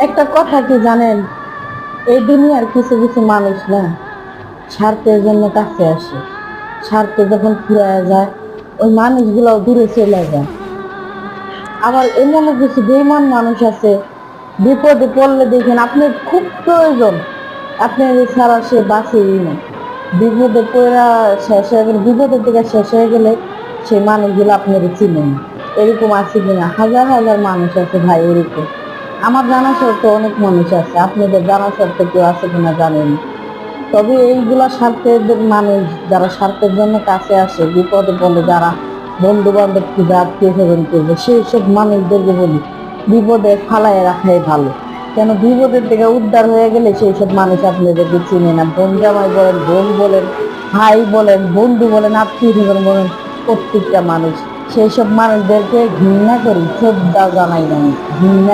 একটা কথা কি জানেন, এই দুনিয়ার কিছু কিছু মানুষ না স্বার্থের জন্য কাছে আসে, স্বার্থে যখন ফুরায় যায় ওই মানুষগুলাও দূরে চলে যায়। আবার এমনও কিছু বেইমান মানুষ আছে, বিপদে পড়লে দেখেন আপনার খুব প্রয়োজন, আপনার ছাড়া সে বাঁচেই না। বিপদে পড়া শেষ হয়ে গেলে, বিপদের থেকে শেষ হয়ে গেলে সেই মানুষগুলো আপনার চিনে না। এরকম আছে কিনা, হাজার হাজার মানুষ আছে ভাই এরকম। আমার জানা সত্ত্বেও অনেক মানুষ আছে, আপনাদের জানা সত্ত্বেও কেউ আছে কিনা জানি না। তবে এইগুলা স্বার্থের মানুষ, যারা স্বার্থের জন্য কাছে আসে, বিপদে পড়লে যারা বন্ধু বান্ধব খুঁজে আত্মীয় স্বজন করবে, সেই সব মানুষদেরকে বলি বিপদে ফালায় রাখাই ভালো। কেন, বিপদের থেকে উদ্ধার হয়ে গেলে সেই সব মানুষ আপনাদেরকে চিনে না। বোন জামাই বলেন, বোন বলেন, ভাই বলেন, বন্ধু বলেন, আত্মীয় স্বজন বলেন, প্রত্যেকটা মানুষ সেই সব মানুষদেরকে ঘৃণা করি, শ্রদ্ধা জানাই না, ঘৃণা